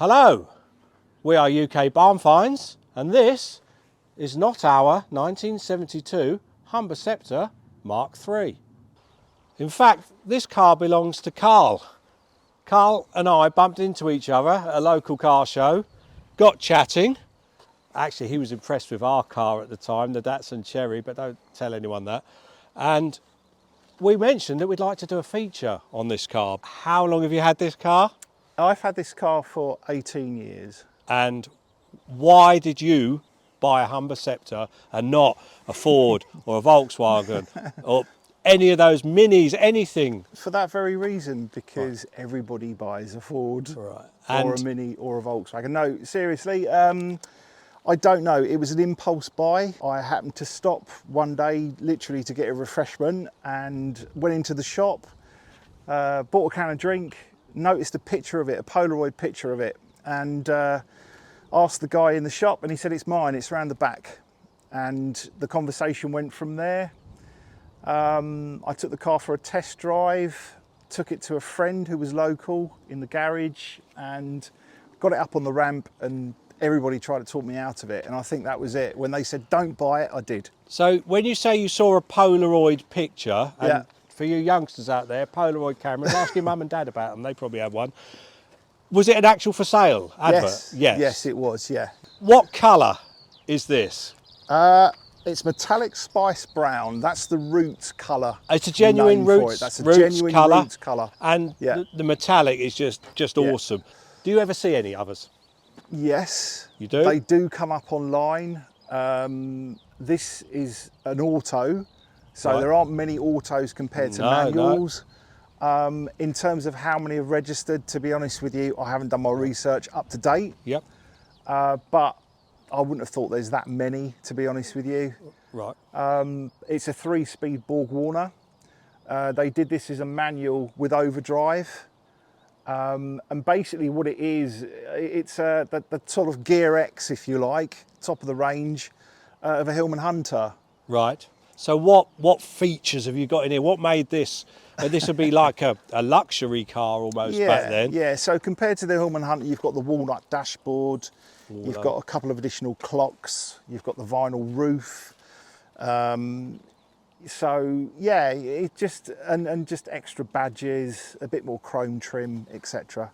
Hello, we are UK Barn Finds, and this is not our 1972 Humber Sceptre MK3. In fact, this car belongs to Karl. Karl and I bumped into each other at a local car show, got chatting. Actually, he was impressed with our car at the time, the Datsun Cherry, but don't tell anyone that. And we mentioned that we'd like to do a feature on this car. How long have you had this car? I've had this car for 18 years. And why did you buy a Humber Sceptre and not a Ford or a Volkswagen or any of those minis, anything? For that very reason, because everybody buys a Ford or a Mini or a Volkswagen. No, seriously, I don't know. It was an impulse buy. I happened to stop one day literally to get a refreshment and went into the shop, bought a can of drink, noticed a picture of it, a Polaroid picture of it, and asked the guy in the shop, and he said, it's mine, it's around the back. And the conversation went from there. I took the car for a test drive, took it to a friend who was local in the garage, and got it up on the ramp, and everybody tried to talk me out of it. And I think that was it. When they said, don't buy it, I did. So when you say you saw a Polaroid picture, and for you youngsters out there, Polaroid cameras, ask your mum and dad about them, they probably had one. Was it an actual for sale advert? Yes, yes it was, yeah. What colour is this? It's metallic spice brown. That's the roots colour. It's a genuine roots, That's a roots genuine colour. Roots colour. And the metallic is just awesome. Do you ever see any others? Yes. You do? They do come up online. This is an auto, so there aren't many autos compared to manuals. No. In terms of how many have registered, to be honest with you, I haven't done my research up to date. Yep. But I wouldn't have thought there's that many, to be honest with you. Right. It's a 3-speed Borg Warner. They did this as a manual with overdrive. And basically what it is, it's the sort of Gear X, if you like, top of the range of a Hillman Hunter. Right. So what features have you got in here? What made this? This would be like a luxury car almost back then. Yeah, so compared to the Hillman Hunter, you've got the walnut dashboard, you've got a couple of additional clocks, you've got the vinyl roof. So yeah, it just and just extra badges, a bit more chrome trim, etc.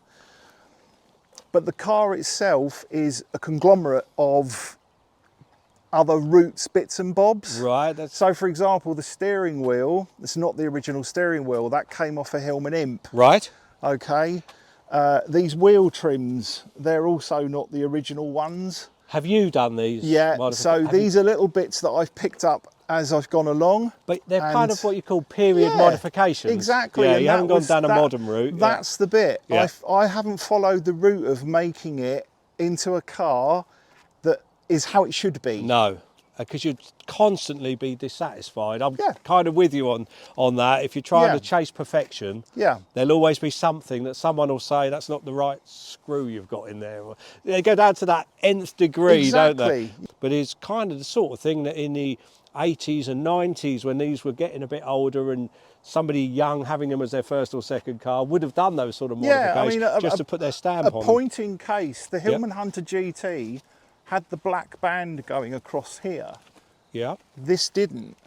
But the car itself is a conglomerate of other roots, bits and bobs. Right. So for example, the steering wheel, it's not the original steering wheel, that came off a Hillman Imp. Right. Okay. These wheel trims, they're also not the original ones. Have you done these? Yeah, so these are little bits that I've picked up as I've gone along. But they're kind of what you call period modifications. Exactly. Yeah, you haven't gone down a modern route. That's the bit. Yeah. I haven't followed the route of making it into a car that is how it should be. No, because you'd constantly be dissatisfied. I'm kind of with you on that. If you're trying to chase perfection, there'll always be something that someone will say, that's not the right screw you've got in there. They go down to that nth degree, don't they? But it's kind of the sort of thing that in the 80s and 90s, when these were getting a bit older and somebody young having them as their first or second car would have done those sort of modifications just to put their stamp on them. A point in case, the Hillman Hunter GT had the black band going across here. Yeah. This didn't.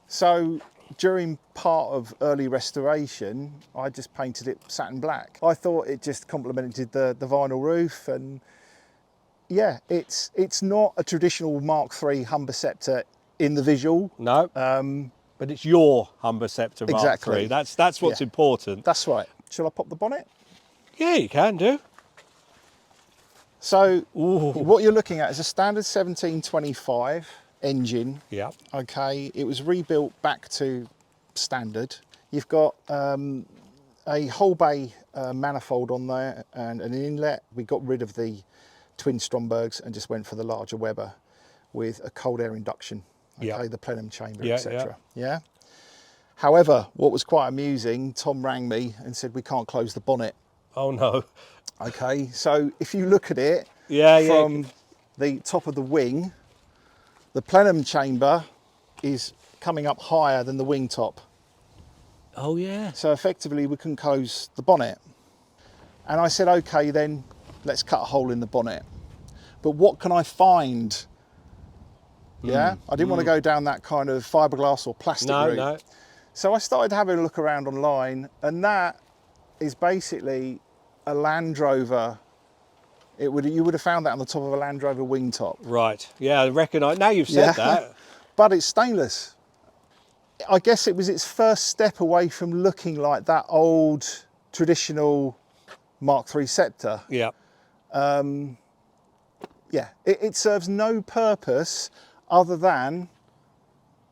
So during part of early restoration, I just painted it satin black. I thought it just complemented the vinyl roof, and yeah, it's not a traditional Mark III Humber Sceptre in the visual. No. But it's your Humber Sceptre Mark III. That's what's important. That's right. Shall I pop the bonnet? Yeah, you can do. So what you're looking at is a standard 1725 engine. Yeah. Okay, it was rebuilt back to standard. You've got a whole bay manifold on there and an inlet. We got rid of the twin Strombergs and just went for the larger Weber with a cold air induction. Okay, the plenum chamber, etc. Yeah. However, what was quite amusing, Tom rang me and said we can't close the bonnet. Oh no. Okay, so if you look at it from the top of the wing, the plenum chamber is coming up higher than the wing top. Oh yeah. So effectively we can close the bonnet. And I said, okay then, let's cut a hole in the bonnet. But what can I find? Yeah, I didn't want to go down that kind of fiberglass or plastic route. No. So I started having a look around online, and that is basically a Land Rover. You would have found that on the top of a Land Rover wing top. Right. Yeah, I recognise. Now you've said that. But it's stainless. I guess it was its first step away from looking like that old traditional Mark III Sceptre. Yeah. Yeah, it serves no purpose other than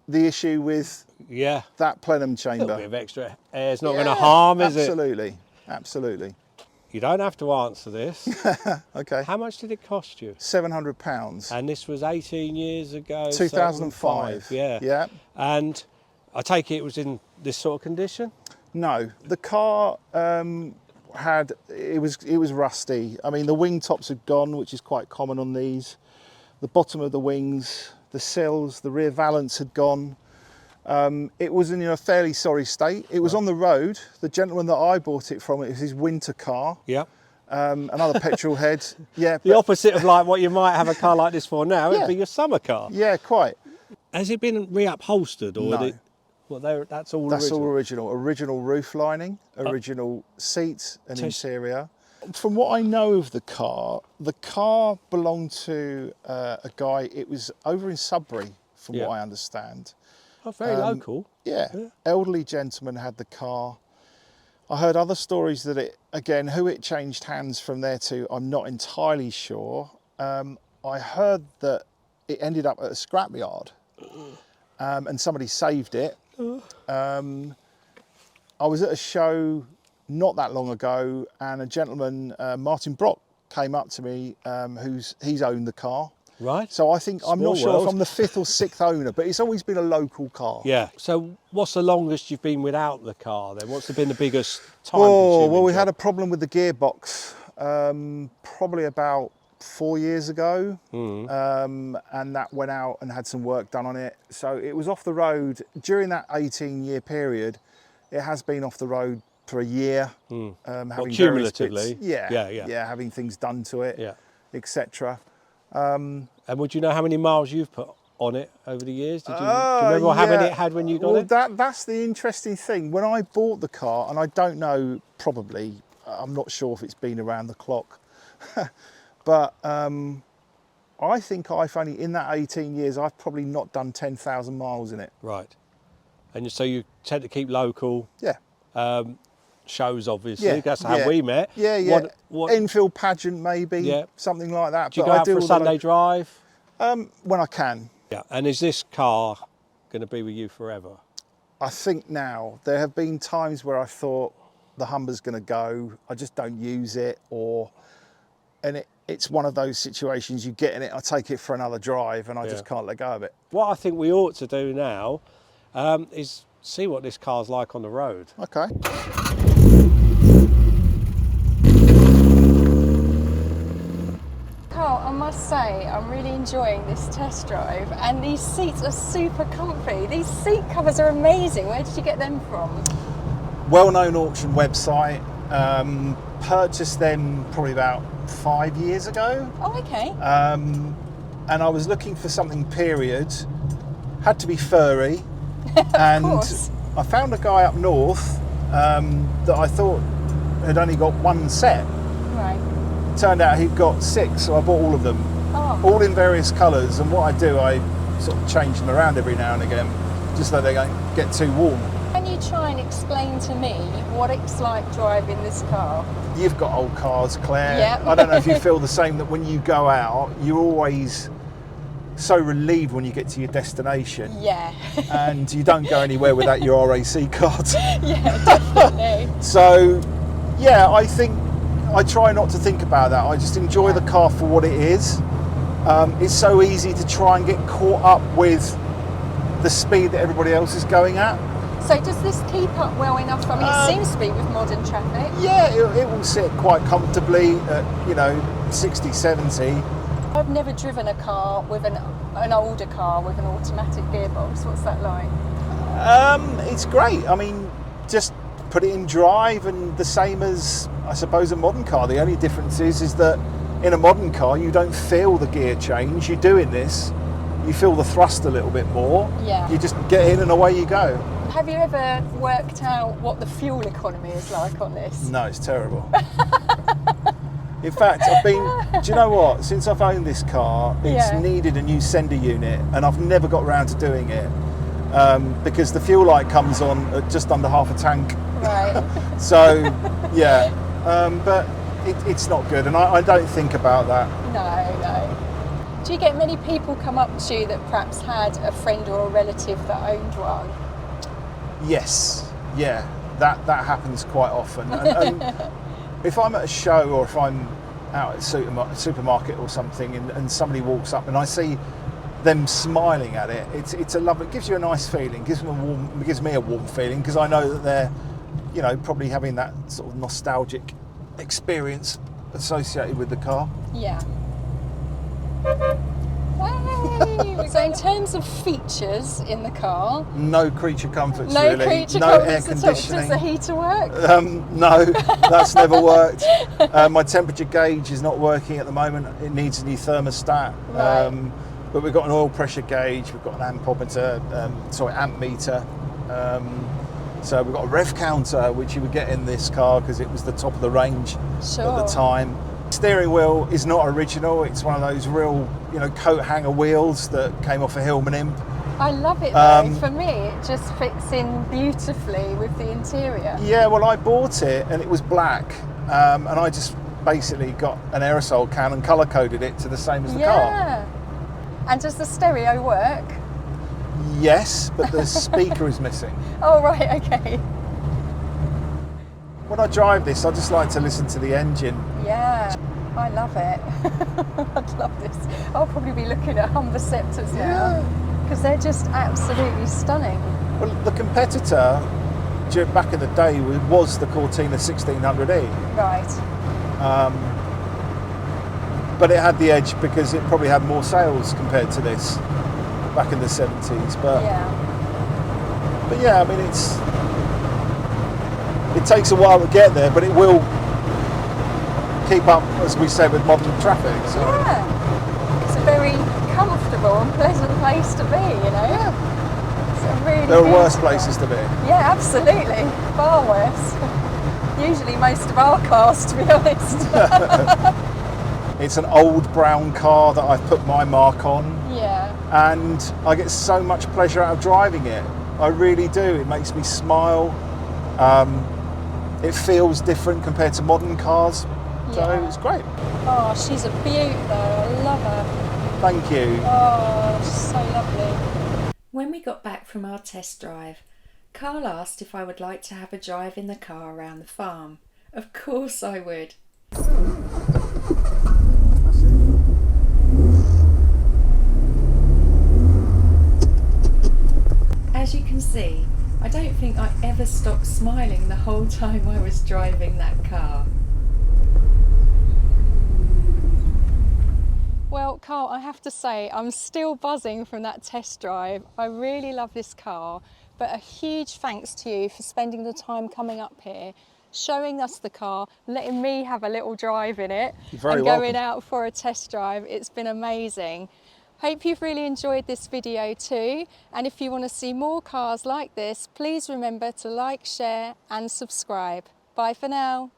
the issue with that plenum chamber. A little bit of extra air is not going to harm, is it? Absolutely. You don't have to answer this. Okay. How much did it cost you? £700. And this was 18 years ago? 2005. Yeah. And I take it was in this sort of condition? No, the car it was rusty. I mean, the wing tops had gone, which is quite common on these. The bottom of the wings, the sills, the rear valance had gone. It was in a fairly sorry state. It was on the road. The gentleman that I bought it from, it was his winter car. Yeah. Another petrol head. Yeah. The opposite of like what you might have a car like this for now. It'd be your summer car. Yeah, quite. Has it been reupholstered or? No. That's all. That's all original. Original roof lining, original seats and interior. From what I know of the car belonged to a guy. It was over in Sudbury, from what I understand. Oh, very local. Yeah. Elderly gentleman had the car. I heard other stories that who it changed hands from there to, I'm not entirely sure. I heard that it ended up at a scrapyard and somebody saved it. I was at a show not that long ago, and a gentleman, Martin Brock, came up to me, he's owned the car. Right. So I think, I'm not sure if I'm the 5th or 6th owner, but it's always been a local car. Yeah. So what's the longest you've been without the car then? What's been the biggest time? Oh, well, we had a problem with the gearbox probably about 4 years ago, and that went out and had some work done on it. So it was off the road during that 18-year period. It has been off the road for a year, having cumulatively. Having things done to it, etc. And would you know how many miles you've put on it over the years? Do you remember how many it had when you got it? That's the interesting thing. When I bought the car, and I don't know, probably, I'm not sure if it's been around the clock, but I think I've only, in that 18 years, I've probably not done 10,000 miles in it. Right. And so you tend to keep local? Yeah. Shows, obviously. That's how we met. Yeah. What Enfield pageant, maybe, something like that. Do you go out for a Sunday drive? When I can. Yeah. And is this car going to be with you forever? I think now. There have been times where I thought the Humber's going to go, I just don't use it, and it's one of those situations, you get in it, I take it for another drive, and I just can't let go of it. What I think we ought to do now is see what this car's like on the road. Okay. Karl, I must say, I'm really enjoying this test drive, and these seats are super comfy. These seat covers are amazing. Where did you get them from? Well-known auction website. Purchased them probably about 5 years ago. Oh, okay. And I was looking for something period. Had to be furry. And course. I found a guy up north that I thought had only got one set. Right. Turned out he'd got 6, so I bought all of them. Oh. All in various colours, and what I do, I sort of change them around every now and again, just so they don't get too warm. Can you try and explain to me what it's like driving this car? You've got old cars, Claire. Yep. I don't know if you feel the same, that when you go out, you're always so relieved when you get to your destination. Yeah. And you don't go anywhere without your RAC card. Yeah, definitely. So, yeah, I think I try not to think about that. I just enjoy the car for what it is. It's so easy to try and get caught up with the speed that everybody else is going at. So does this keep up well enough? I mean, it seems to be with modern traffic. Yeah, it will sit quite comfortably at, 60, 70. I've never driven a car with an older car with an automatic gearbox. What's that like? It's great. I mean, just put it in drive, and the same as I suppose, a modern car. The only difference is that in a modern car, you don't feel the gear change. You're doing this, you feel the thrust a little bit more. Yeah. You just get in and away you go. Have you ever worked out what the fuel economy is like on this? No, it's terrible. In fact, I've been, do you know what? Since I've owned this car, it's needed a new sender unit, and I've never got around to doing it because the fuel light comes on at just under half a tank. Right. So, yeah, but it's not good, and I don't think about that. No. Do you get many people come up to you that perhaps had a friend or a relative that owned one? Yes, yeah, that happens quite often. And if I'm at a show or if I'm out at a supermarket or something and somebody walks up and I see them smiling at it, it's a lovely, it gives you a nice feeling, it gives me a warm feeling, because I know that they're, you know, probably having that sort of nostalgic experience associated with the car. Yeah. Hey. So in terms of features in the car, no creature comforts, no really. Creature no comforts air at all. conditioning. Does the heater work? No, that's never worked. My temperature gauge is not working at the moment. It needs a new thermostat. Right. But we've got an oil pressure gauge. We've got an amp meter. So we've got a rev counter, which you would get in this car because it was the top of the range at the time. Steering wheel is not original. It's one of those real, you know, coat hanger wheels that came off a Hillman Imp. I love it though. For me, it just fits in beautifully with the interior. Yeah, well, I bought it and it was black, and I just basically got an aerosol can and colour coded it to the same as the car. Yeah. And does the stereo work? Yes, but the speaker is missing. Oh right, okay. When I drive this, I just like to listen to the engine. Yeah, I love it. I'd love this. I'll probably be looking at Humber Sceptres now because they're just absolutely stunning. Well, the competitor back in the day was the Cortina 1600E. Right. But it had the edge because it probably had more sales compared to this back in the 70s. But yeah, I mean, it takes a while to get there, but it will keep up, as we say, with modern traffic. So. Yeah, it's a very comfortable and pleasant place to be, you know. Yeah. It's a really there are worse beautiful. places to be. Yeah, absolutely, far worse. Usually most of our cars, to be honest. It's an old brown car that I've put my mark on. Yeah. And I get so much pleasure out of driving it. I really do. It makes me smile. It feels different compared to modern cars, so it's great. Oh, she's a beaut though, I love her. Thank you. Oh, she's so lovely. When we got back from our test drive, Karl asked if I would like to have a drive in the car around the farm. Of course I would. As you can see, I don't think I ever stopped smiling the whole time I was driving that car. Well, Karl, I have to say, I'm still buzzing from that test drive. I really love this car, but a huge thanks to you for spending the time coming up here, showing us the car, letting me have a little drive in it, You're very and welcome. going out for a test drive. It's been amazing. Hope you've really enjoyed this video too, and if you want to see more cars like this, please remember to like, share and subscribe. Bye for now.